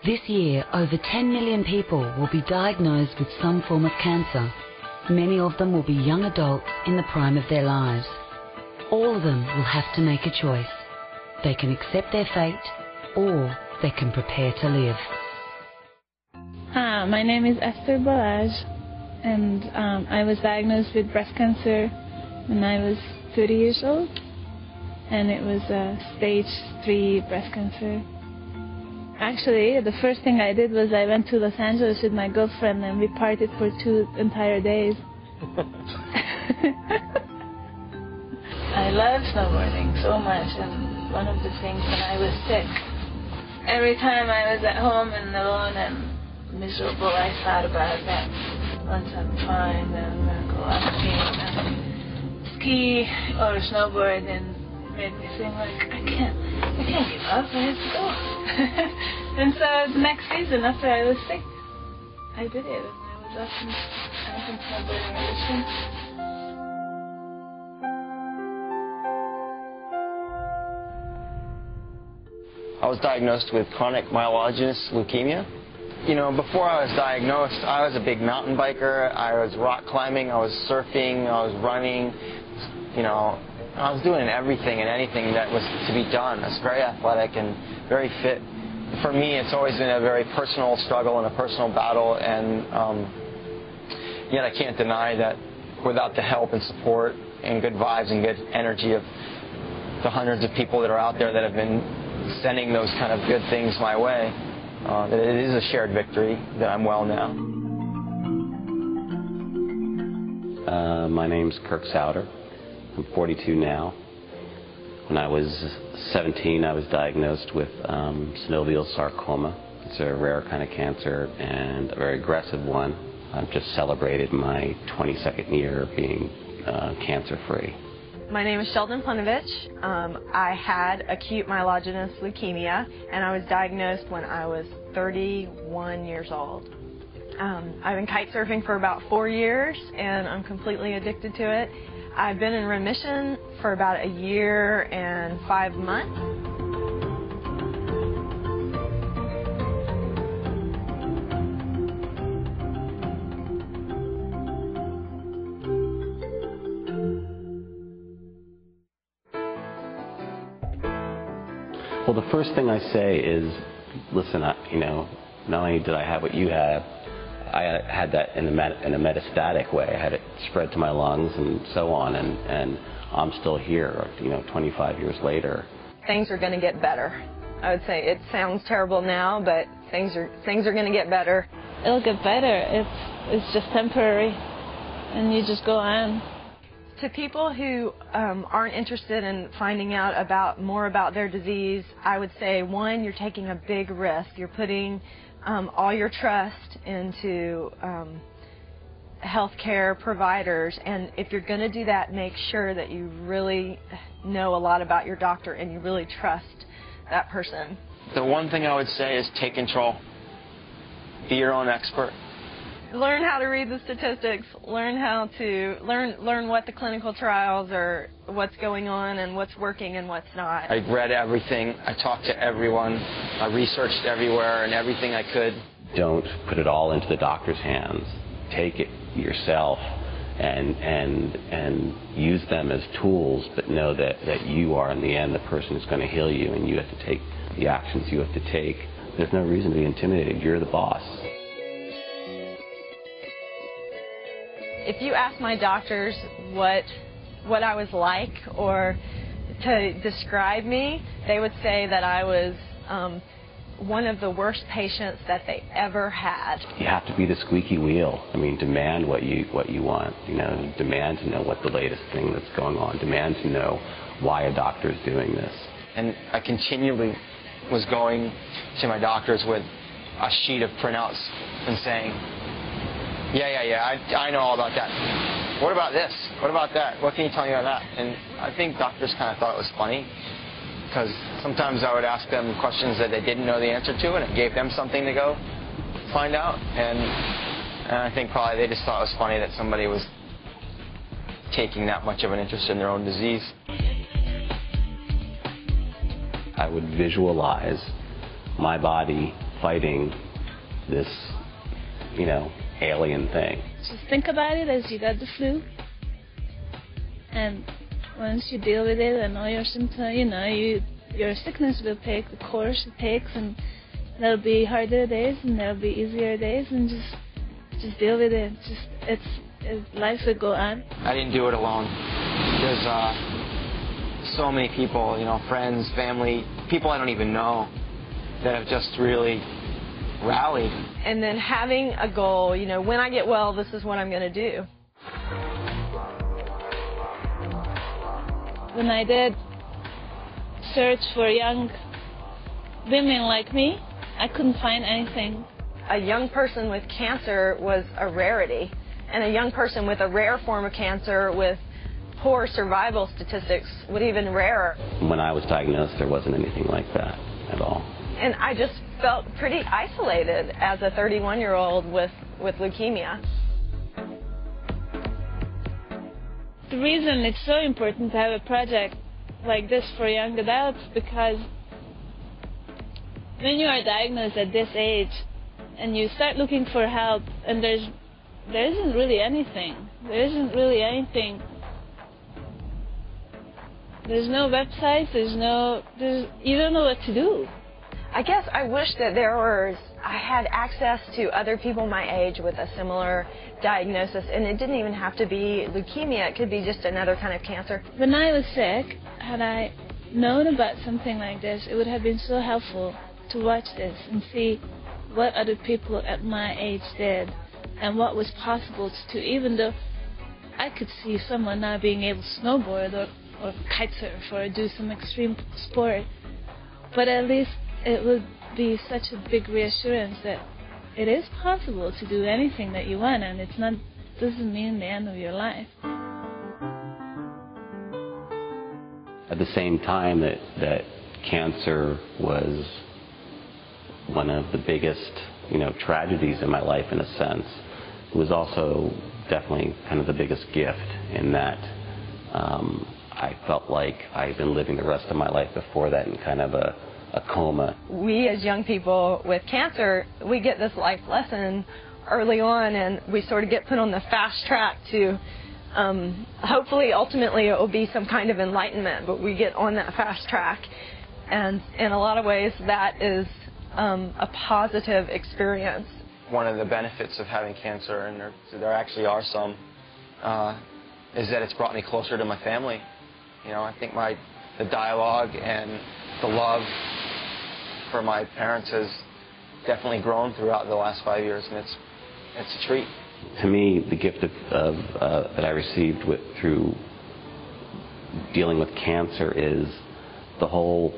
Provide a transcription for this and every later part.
This year, over 10 million people will be diagnosed with some form of cancer. Many of them will be young adults in the prime of their lives. All of them will have to make a choice. They can accept their fate, or they can prepare to live. Hi, my name is Esther Balazs, and I was diagnosed with breast cancer when I was 30 years old, and it was stage 3 breast cancer. Actually, the first thing I did was I went to Los Angeles with my girlfriend, and we partied for 2 entire days. I love snowboarding so much, and one of the things when I was sick, every time I was at home and alone and miserable, I thought about that. Once I'm fine, then I'm going to go out and ski or snowboard, and made me think like, I can't give up, I have to go. And so the next season after I was sick, I did it, and I was up and I've been snowboarding ever since. I was diagnosed with chronic myelogenous leukemia. You know, before I was diagnosed, I was a big mountain biker. I was rock climbing, I was surfing, I was running. You know, I was doing everything and anything that was to be done. I was very athletic and very fit. For me, it's always been a very personal struggle and a personal battle, and yet I can't deny that without the help and support and good vibes and good energy of the hundreds of people that are out there that have been sending those kind of good things my way, that it is a shared victory, that I'm well now. My name's Kirk Souter. I'm 42 now. When I was 17, I was diagnosed with synovial sarcoma. It's a rare kind of cancer and a very aggressive one. I've just celebrated my 22nd year of being cancer-free. My name is Sheldon Punovich. I had acute myelogenous leukemia, and I was diagnosed when I was 31 years old. I've been kite surfing for about 4 years, and I'm completely addicted to it. I've been in remission for about a year and 5 months. Well, the first thing I say is, listen, you know, not only did I have what you had, I had that in a metastatic way. I had it spread to my lungs and so on, and I'm still here, you know, 25 years later. Things are going to get better. I would say it sounds terrible now, but things are going to get better. It'll get better. It's just temporary, and you just go on. To people who aren't interested in finding out more about their disease, I would say, one, you're taking a big risk. You're putting all your trust into healthcare providers, and if you're going to do that, make sure that you really know a lot about your doctor and you really trust that person. The one thing I would say is take control. Be your own expert. Learn how to read the statistics. Learn how to learn what the clinical trials are, what's going on, and what's working and what's not. I read everything. I talked to everyone. I researched everywhere and everything I could. Don't put it all into the doctor's hands. Take it yourself and use them as tools, but know that you are, in the end, the person who's going to heal you, and you have to take the actions you have to take. There's no reason to be intimidated. You're the boss. If you ask my doctors what I was like or to describe me, they would say that I was one of the worst patients that they ever had. You have to be the squeaky wheel. I mean, demand what you want. You know, demand to know what the latest thing that's going on. Demand to know why a doctor is doing this. And I continually was going to my doctors with a sheet of printouts and saying, I know all about that. What about this? What about that? What can you tell me about that? And I think doctors kind of thought it was funny, because sometimes I would ask them questions that they didn't know the answer to, and it gave them something to go find out. And I think probably they just thought it was funny that somebody was taking that much of an interest in their own disease. I would visualize my body fighting this, alien thing. Just think about it as you got the flu, and once you deal with it and all your symptoms, your sickness will take the course it takes, and there'll be harder days and there'll be easier days, and just deal with it. Life will go on. I didn't do it alone. There's so many people, friends, family, people I don't even know that have just really rallied. And then having a goal, when I get well, this is what I'm going to do. When I did search for young women like me, I couldn't find anything. A young person with cancer was a rarity, and a young person with a rare form of cancer with poor survival statistics was even rarer. When I was diagnosed, there wasn't anything like that at all. And I just felt pretty isolated as a 31-year-old with leukemia. The reason it's so important to have a project like this for young adults, because when you are diagnosed at this age and you start looking for help, and there isn't really anything. There's no website, you don't know what to do. I guess I wish that I had access to other people my age with a similar diagnosis, and it didn't even have to be leukemia. It could be just another kind of cancer. When I was sick, had I known about something like this, it would have been so helpful to watch this and see what other people at my age did and what was possible to do, even though I could see someone not being able to snowboard or kite surf or do some extreme sport. But at least it would be such a big reassurance that it is possible to do anything that you want, and doesn't mean the end of your life. At the same time that cancer was one of the biggest, tragedies in my life, in a sense, it was also definitely kind of the biggest gift in that I felt like I had been living the rest of my life before that in kind of a coma. We as young people with cancer, we get this life lesson early on, and we sort of get put on the fast track to hopefully ultimately it will be some kind of enlightenment, but we get on that fast track, and in a lot of ways that is a positive experience. One of the benefits of having cancer, and there actually are some, is that it's brought me closer to my family. I think the dialogue and the love for my parents has definitely grown throughout the last 5 years, and it's a treat. To me, the gift that I received through dealing with cancer is the whole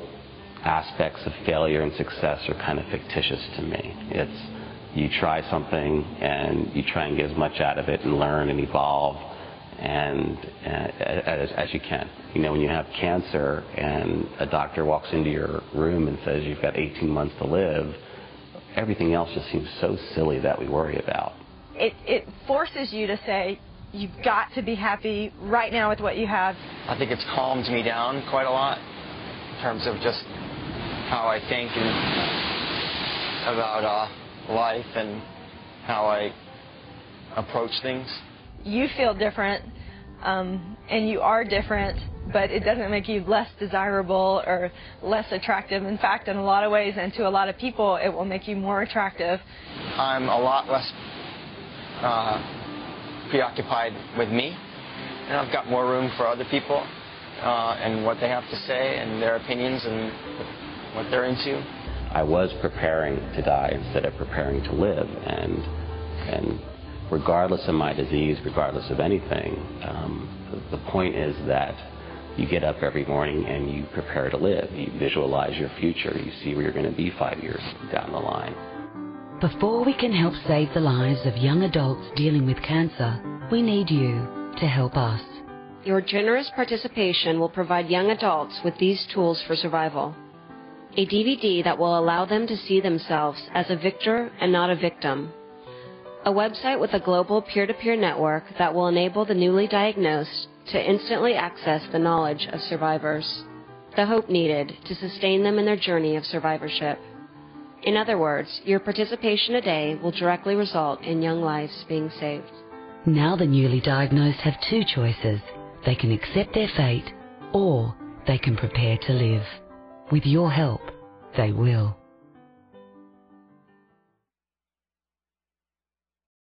aspects of failure and success are kind of fictitious to me. It's you try something and you try and get as much out of it and learn and evolve and as you can. When you have cancer and a doctor walks into your room and says you've got 18 months to live, everything else just seems so silly that we worry about. It forces you to say, you've got to be happy right now with what you have. I think it's calmed me down quite a lot in terms of just how I think and about life and how I approach things. You feel different, and you are different, but it doesn't make you less desirable or less attractive. In fact, in a lot of ways, and to a lot of people, it will make you more attractive. I'm a lot less preoccupied with me, and I've got more room for other people and what they have to say and their opinions and what they're into. I was preparing to die instead of preparing to live, and regardless of my disease, regardless of anything, the point is that you get up every morning and you prepare to live. You visualize your future. You see where you're going to be 5 years down the line. Before we can help save the lives of young adults dealing with cancer, we need you to help us. Your generous participation will provide young adults with these tools for survival. A DVD that will allow them to see themselves as a victor and not a victim. A website with a global peer-to-peer network that will enable the newly diagnosed to instantly access the knowledge of survivors, the hope needed to sustain them in their journey of survivorship. In other words, your participation today will directly result in young lives being saved. Now the newly diagnosed have two choices. They can accept their fate, or they can prepare to live. With your help, they will.